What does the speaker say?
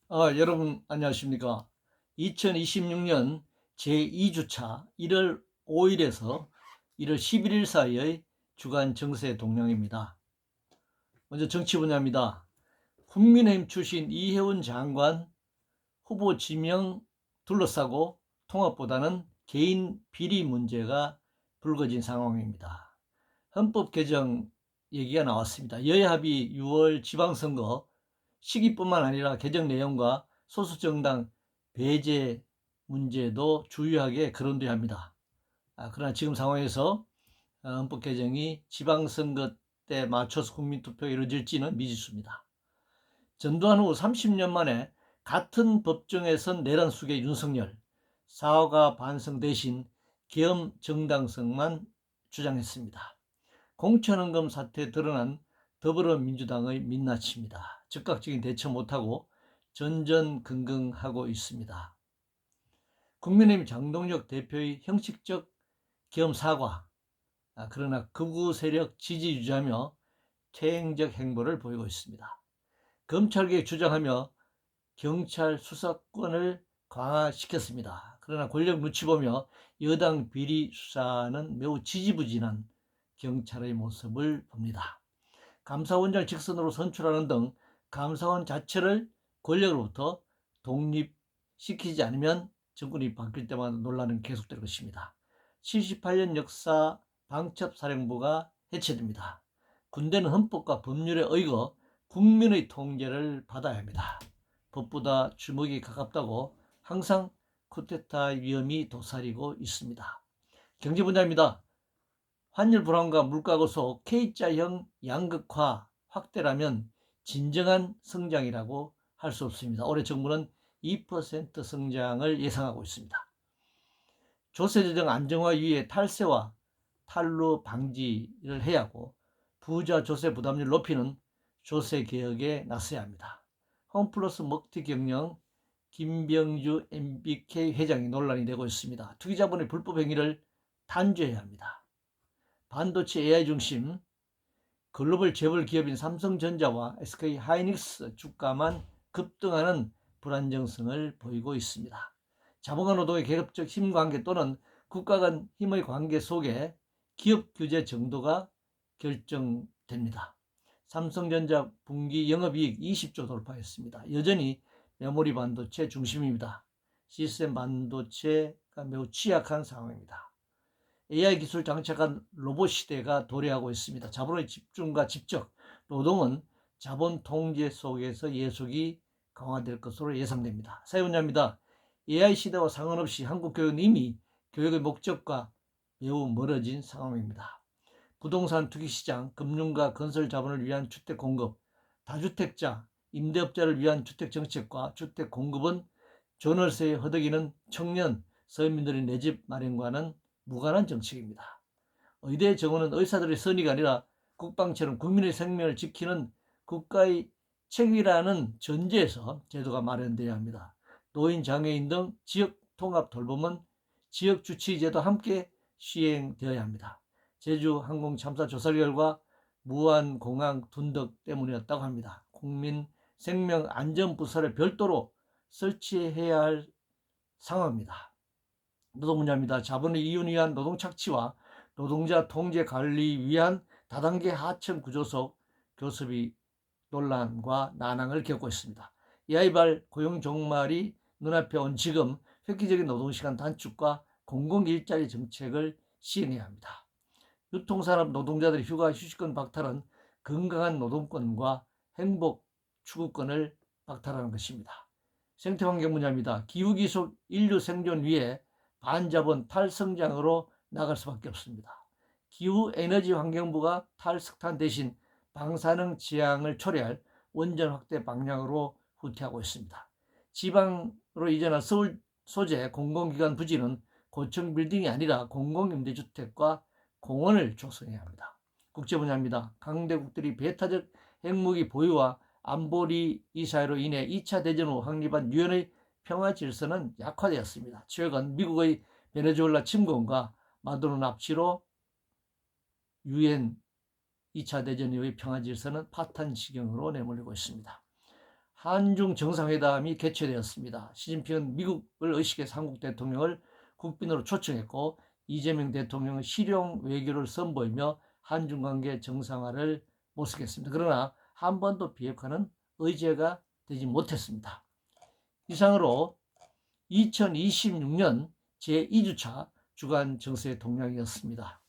여러분 안녕하십니까? 2026년 제2주차 1월 5일에서 1월 11일 사이의 주간 정세 동향입니다. 먼저 정치 분야입니다. 국민의힘 출신 이혜원 장관 후보 지명 둘러싸고 통합보다는 개인 비리 문제가 불거진 상황입니다. 헌법 개정 얘기가 나왔습니다. 여야 합의 6월 지방선거 시기뿐만 아니라 개정 내용과 소수 정당 배제 문제도 주요하게 거론돼야 합니다. 그러나 지금 상황에서 헌법 개정이 지방선거 때 맞춰서 국민투표가 이루어질지는 미지수입니다. 전두환 후 30년 만에 같은 법정에선 내란 속의 윤석열, 사후가 반성 대신 계엄 정당성만 주장했습니다. 공천헌금 사태에 드러난 더불어민주당의 민낯입니다. 즉각적인 대처 못하고 전전긍긍하고 있습니다. 국민의힘 장동혁 대표의 형식적 계엄 사과, 그러나 극우 세력 지지 유지하며 퇴행적 행보를 보이고 있습니다. 검찰개혁 주장하며 경찰 수사권을 강화시켰습니다. 그러나 권력 눈치 보며 여당 비리 수사는 매우 지지부진한 경찰의 모습을 봅니다. 감사원장 직선으로 선출하는 등 감사원 자체를 권력으로부터 독립시키지 않으면 정권이 바뀔 때마다 논란은 계속될 것입니다. 78년 역사 방첩사령부가 해체됩니다. 군대는 헌법과 법률에 의거 국민의 통제를 받아야 합니다. 법보다 주먹이 가깝다고 항상 쿠데타 위험이 도사리고 있습니다. 경제 분야입니다. 환율 불안과 물가 고속, K자형 양극화 확대라면 진정한 성장이라고 할 수 없습니다. 올해 정부는 2% 성장을 예상하고 있습니다. 조세재정 안정화 위에 탈세와 탈루 방지를 해야 하고 부자 조세 부담률 높이는 조세 개혁에 나서야 합니다. 홈플러스 먹튀 경영 김병주 MBK 회장이 논란이 되고 있습니다. 투기자본의 불법 행위를 단죄해야 합니다. 반도체 AI 중심 글로벌 재벌 기업인 삼성전자와 SK 하이닉스 주가만 급등하는 불안정성을 보이고 있습니다. 자본과 노동의 계급적 힘 관계 또는 국가 간 힘의 관계 속에 기업 규제 정도가 결정됩니다. 삼성전자 분기 영업이익 20조 돌파했습니다. 여전히 메모리 반도체 중심입니다. 시스템 반도체가 매우 취약한 상황입니다. AI 기술 장착한 로봇 시대가 도래하고 있습니다. 자본의 집중과 집적, 노동은 자본 통제 속에서 예속이 강화될 것으로 예상됩니다. 사회분야입니다. AI 시대와 상관없이 한국 교육은 이미 교육의 목적과 매우 멀어진 상황입니다. 부동산 투기시장, 금융과 건설 자본을 위한 주택 공급, 다주택자, 임대업자를 위한 주택 정책과 주택 공급은 전월세에 허덕이는 청년, 서민들의 내 집 마련과는 무관한 정책입니다. 의대 정원은 의사들의 선의가 아니라 국방처럼 국민의 생명을 지키는 국가의 책임이라는 전제에서 제도가 마련되어야 합니다. 노인, 장애인 등 지역 통합 돌봄은 지역 주치의제도 함께 시행되어야 합니다. 제주 항공 참사 조사 결과 무안공항 둔덕 때문이었다고 합니다. 국민 생명 안전 부서를 별도로 설치해야 할 상황입니다. 노동 분야입니다. 자본의 이윤을 위한 노동 착취와 노동자 통제 관리 위한 다단계 하청 구조 속 교섭이 논란과 난항을 겪고 있습니다. 이하이발 고용 종말이 눈앞에 온 지금 획기적인 노동시간 단축과 공공일자리 정책을 시행해야 합니다. 유통산업 노동자들의 휴가 휴식권 박탈은 건강한 노동권과 행복 추구권을 박탈하는 것입니다. 생태환경 분야입니다. 기후기술 인류 생존 위에 반자본 탈성장으로 나갈 수밖에 없습니다. 기후에너지환경부가 탈석탄 대신 방사능 지향을 초래할 원전 확대 방향으로 후퇴하고 있습니다. 지방으로 이전한 서울 소재 공공기관 부지는 고층 빌딩이 아니라 공공임대주택과 공원을 조성해야 합니다. 국제 분야입니다. 강대국들이 배타적 핵무기 보유와 안보리 이사회로 인해 2차 대전 후 확립한 유엔의 평화 질서는 약화되었습니다. 최근 미국의 베네수엘라 침공과 마두로 납치로 유엔 2차 대전 이후의 평화 질서는 파탄 지경으로 내몰리고 있습니다. 한중 정상회담이 개최되었습니다. 시진핑은 미국을 의식해서 한국 대통령을 국빈으로 초청했고 이재명 대통령은 실용 외교를 선보이며 한중 관계 정상화를 모색했습니다. 그러나 한반도 비핵화는 의제가 되지 못했습니다. 이상으로 2026년 제2주차 주간 정세 동향이었습니다.